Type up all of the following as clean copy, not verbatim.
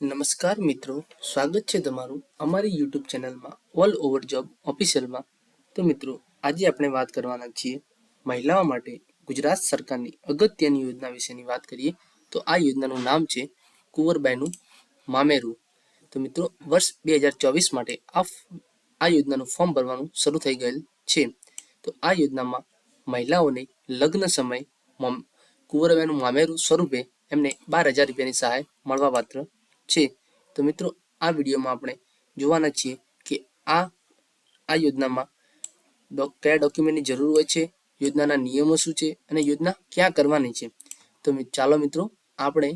નમસ્કાર મિત્રો, સ્વાગત છે તમારું અમારી યુટ્યુબ ચેનલમાં ઓલ ઓવર જોબ ઓફિશિયલમાં. તો મિત્રો, આજે આપણે વાત કરવાના છીએ મહિલાઓ માટે ગુજરાત સરકારની અગત્યની યોજના વિશેની વાત કરીએ. તો આ યોજનાનું નામ છે કુંવરબાઈનું મામેરું. તો મિત્રો, વર્ષ 2024 માટે આ યોજનાનું ફોર્મ ભરવાનું શરૂ થઈ ગયેલ છે. તો આ યોજનામાં મહિલાઓને લગ્ન સમય કુંવરબાઈનું મામેરું સ્વરૂપે એમને 12,000 રૂપિયાની સહાય મળવાપાત્ર છે. તો મિત્રો, આ વિડીયોમાં આપણે જોવાના છીએ કે આ યોજનામાં કયા ડોક્યુમેન્ટની જરૂર હોય છે, યોજનાના નિયમો શું છે અને યોજના ક્યાં કરવાની છે. તો ચાલો મિત્રો, આપણે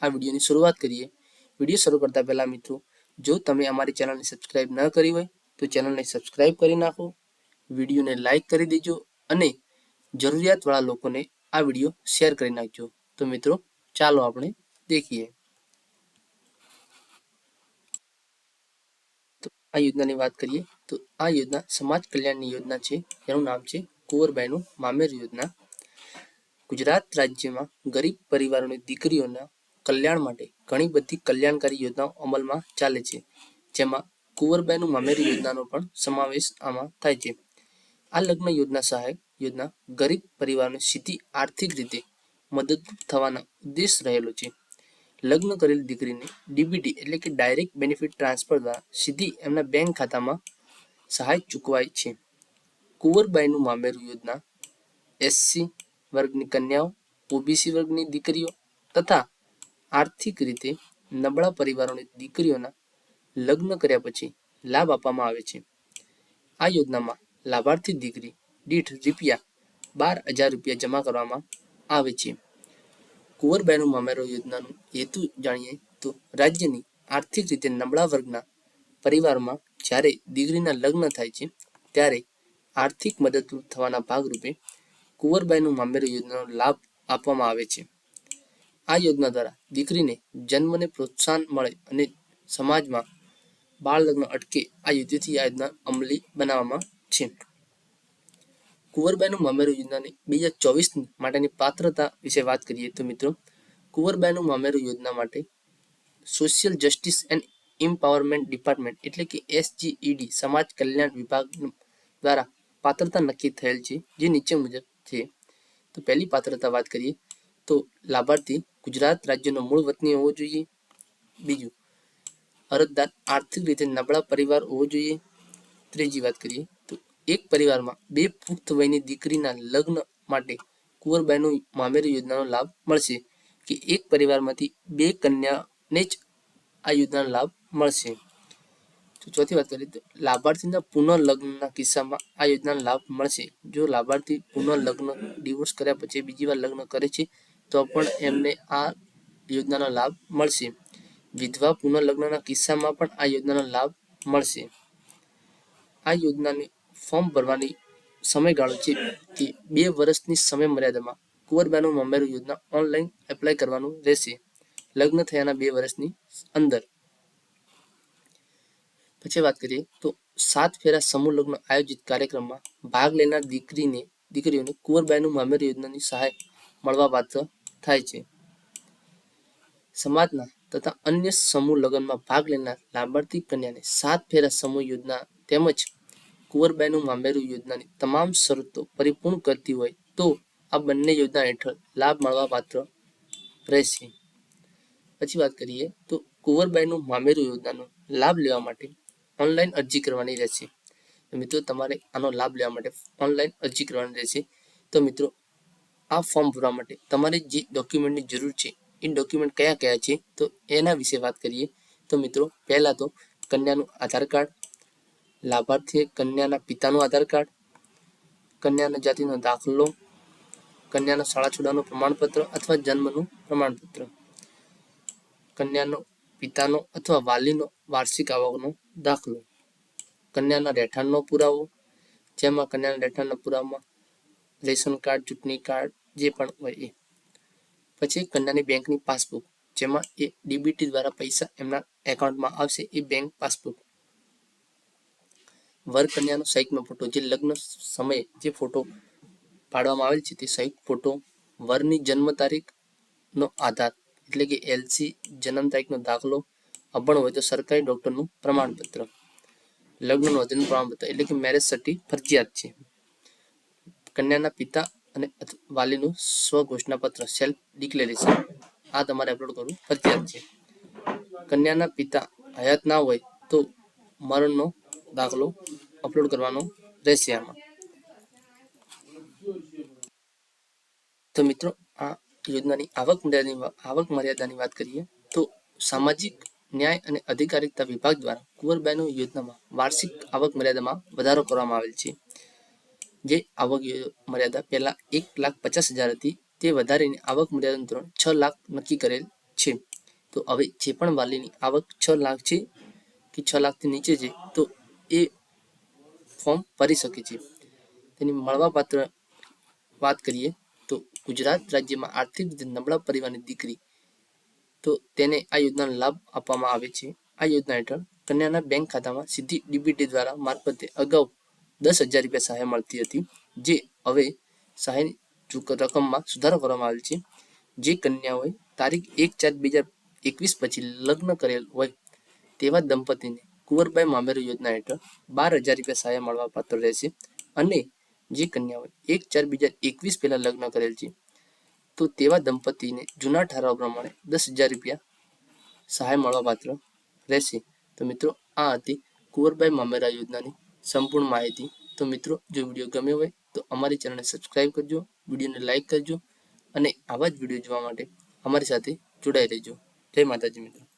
આ વિડીયોની શરૂઆત કરીએ. વિડીયો શરૂ કરતા પહેલા મિત્રો, જો તમે અમારી ચેનલને સબસ્ક્રાઇબ ન કરી હોય તો ચેનલને સબસ્ક્રાઇબ કરી નાખો, વિડીયોને લાઇક કરી દેજો અને જરૂરિયાતવાળા લોકોને આ વિડીયો શેર કરી નાખજો. તો મિત્રો, ચાલો આપણે દેખીએ. આ યોજનાની વાત કરીએ તો આ યોજના સમાજ કલ્યાણની યોજના છે. એનું નામ છે કુંવરબાઈનું મામેરું યોજના. ગુજરાત રાજ્યમાં ગરીબ પરિવારોની દીકરીઓના કલ્યાણ માટે ઘણી બધી કલ્યાણકારી યોજનાઓ અમલમાં ચાલે છે, જેમાં કુંવરબાઈનું મામેરું યોજનાનો પણ સમાવેશ આમાં થાય છે. આ લગ્ન યોજના સહાયક યોજના ગરીબ પરિવારોને સીધી આર્થિક રીતે મદદરૂપ થવાના ઉદ્દેશ રહેલો છે. લગ્ન કરેલ દીકરીને ડીબીટી એટલે કે ડાયરેક્ટ બેનિફિટ ટ્રાન્સફર દ્વારા સીધી એમના બેંક ખાતામાં સહાય ચૂકવાય છે. કુંવરબાઈનું મામેરું યોજના એસસી વર્ગની કન્યાઓ, ઓબીસી વર્ગની દીકરીઓ તથા આર્થિક રીતે નબળા પરિવારોની દીકરીઓના લગ્ન કર્યા પછી લાભ આપવામાં આવે છે. આ યોજનામાં લાભાર્થી દીકરી દીઠ રૂપિયા 12,000 રૂપિયા જમા કરવામાં આવે છે. કુંવરબાઈનું મામેરું યોજનાનું હેતુ જાણીએ તો રાજ્યની આર્થિક રીતે નબળા વર્ગના પરિવારમાં જ્યારે દીકરીના લગ્ન થાય છે ત્યારે આર્થિક મદદરૂપ થવાના ભાગરૂપે કુંવરબાઈનું મામેરું યોજનાનો લાભ આપવામાં આવે છે. આ યોજના દ્વારા દીકરીને જન્મને પ્રોત્સાહન મળે અને સમાજમાં બાળ લગ્ન અટકે આ હેતુથી આ યોજના અમલી બનાવવામાં છે. કુંવરબાઈનું મામેરું યોજનાની 2024 માટેની પાત્રતા વિશે વાત કરીએ તો મિત્રો, કુંવરબાઈનું મામેરું યોજના માટે social justice and empowerment department એટલે કે SGED સમાજ કલ્યાણ વિભાગ દ્વારા પાત્રતા નક્કી થયેલ છે, જે નીચે મુજબ છે. તો પહેલી પાત્રતા વાત કરીએ તો લાભાર્થી ગુજરાત રાજ્યનો મૂળ વતની હોવો જોઈએ. બીજું, અરજદાર આર્થિક રીતે નબળા પરિવાર હોવો જોઈએ. ત્રીજી વાત કરીએ તો એક પરિવારમાં બે પુખ્ત વયની દીકરીના લગ્ન માટે કુંવરબાઈનું મામેરું યોજનાનો લાભ મળશે કે એક પરિવારમાંથી બે કન્યાને જ આ યોજનાનો લાભ મળશે. તો ચોથી વાત કરીએ તો લાભાર્થીના પુનઃલગ્નના કિસ્સામાં આ યોજનાનો લાભ મળશે. જો લાભાર્થી પુનઃલગ્ન ડિવોર્સ કર્યા પછી બીજી વાર લગ્ન કરે છે તો પણ એમને આ યોજનાનો લાભ મળશે. વિધવા પુનઃલગ્નના કિસ્સામાં પણ આ યોજનાનો લાભ મળશે. આ યોજનાની ફોર્મ ભરવાની સમયગાળો છે કે 2 વર્ષની સમય મર્યાદામાં કુંવરબાઈનું મામેરું યોજના ઓનલાઈન એપ્લાય કરવાનું રહેશે, લગ્ન થયાના 2 વર્ષની અંદર. પછી વાત કરીએ તો 7 ફેરા સમૂહ લગ્ન આયોજિત કાર્યક્રમમાં ભાગ લેનાર દીકરીઓને કુંવરબાઈનું મામેરું યોજનાની સહાય મળવાપાત્ર થાય છે. સમાજના તથા અન્ય સમૂહ લગ્નમાં ભાગ લેનાર લાભાર્થી કન્યાને 7 ફેરા સમૂહ યોજના તેમજ કુંવરબાઈનું મામેરું યોજનાની તમામ શરતો પરિપૂર્ણ કરતી હોય તો આ બંને યોજના હેઠળ લાભ મળવાપાત્ર રહેશે. પછી વાત કરીએ તો કુંવરબાઈનું મામેરું યોજનાનો લાભ લેવા માટે ઓનલાઈન અરજી કરવાની રહેશે. તો મિત્રો, તમારે આનો લાભ લેવા માટે ઓનલાઈન અરજી કરવાની રહેશે. તો મિત્રો, આ ફોર્મ ભરવા માટે તમારે જે ડોક્યુમેન્ટની જરૂર છે એ ડોક્યુમેન્ટ કયા કયા છે તો એના વિશે વાત કરીએ તો મિત્રો, પહેલા તો કન્યાનું આધાર કાર્ડ, લાભાર્થી કન્યાના પિતાનું આધાર કાર્ડ, કન્યાના જાતિનો દાખલો, કન્યાના શાળા છોડવાનું પ્રમાણપત્ર અથવા જન્મનું પ્રમાણપત્ર, કન્યાનો પિતાનો અથવા વાલીનો વાર્ષિક આવકનો દાખલો, કન્યાના રહેઠાણનો પુરાવો, જેમાં કન્યાના રહેઠાણના પુરાવામાં રેશન કાર્ડ, ચૂંટણી કાર્ડ જે પણ હોય એ. પછી કન્યાની બેંકની પાસબુક, જેમાં એ ડીબીટી દ્વારા પૈસા એમના એકાઉન્ટમાં આવશે એ બેંક પાસબુક. વર કન્યાનો સંયુક્ત ફોટો, જે લગ્ન સમયે જે ફોટો પાડવામાં આવેલ છે તે સંયુક્ત ફોટો, વરની જન્મ તારીખનો આધાર એટલે કે LC જન્મ તારીખનો દાખલો, અભણ હોય તો સરકારી ડોક્ટરનું પ્રમાણપત્ર. લગ્ન નોંધણીનું પ્રમાણપત્ર એટલે કે મેરેજ સર્ટી ફરજિયાત છે. કન્યાના પિતા અને વાલીનું સ્વઘોષણાપત્ર સેલ્ફ ડિક્લેરેશન આ તમારે અપલોડ કરવું ફરજિયાત છે. કન્યાના પિતા હયાત ના હોય તો મરણનો દાખલો અપલોડ કરવાનો રહેશે આમાં. તો મિત્રો આ યોજનાની આવક મર્યાદાની વાત કરીએ તો સામાજિક ન્યાય અને અધિકારિતા વિભાગ દ્વારા કુંવરબાઈનું યોજનામાં વાર્ષિક આવક મર્યાદામાં વધારો કરવામાં આવેલ છે. જે આવક મર્યાદા પહેલા 1,50,000 હતી તે વધારીને આવક મર્યાદાનું ધોરણ 6 લાખ નક્કી કરેલ છે. તો હવે જે પણ વાલીની આવક 6 લાખ છે કે 6 લાખથી નીચે છે તો એ ફોર્મ ભરી શકે છે. તેની મળવાપાત્ર વાત કરીએ તો ગુજરાત રાજ્યમાં આર્થિક રીતે નબળા પરિવારની દીકરી તો તેને આ યોજનાનો લાભ આપવામાં આવે છે. આ યોજના હેઠળ કન્યાના બેંક ખાતામાં સીધી ડીબીટી દ્વારા મારફતે અગાઉ 10,000 રૂપિયા સહાય મળતી હતી, જે હવે સહાયની રકમમાં સુધારો કરવામાં આવેલ છે. જે કન્યાઓએ તારીખ 1/4/2021 પછી લગ્ન કરેલ હોય તેવા દંપતીને કુંવરબાઈ મામેરુ યોજના હેઠળ 12,000 રૂપિયા સહાય મળવા પાત્ર રહેશે. અને જે કન્યાઓએ 1/4/2021 પહેલા લગ્ન કરેલ છે તો તેવા દંપતીને જૂના ઠરાવ પ્રમાણે 10,000 રૂપિયા સહાય મળવા પાત્ર રહેશે. તો મિત્રો આ હતી કુંવરબાઈ મામેરા યોજનાની સંપૂર્ણ માહિતી. તો મિત્રો જો વિડીયો ગમ્યો હોય તો અમારી ચેનલને સબસ્ક્રાઈબ કરજો, વિડીયોને લાઈક કરજો અને આવા જ વિડીયો જોવા માટે અમારી સાથે જોડાઈ રહેજો. જય માતાજી મિત્રો.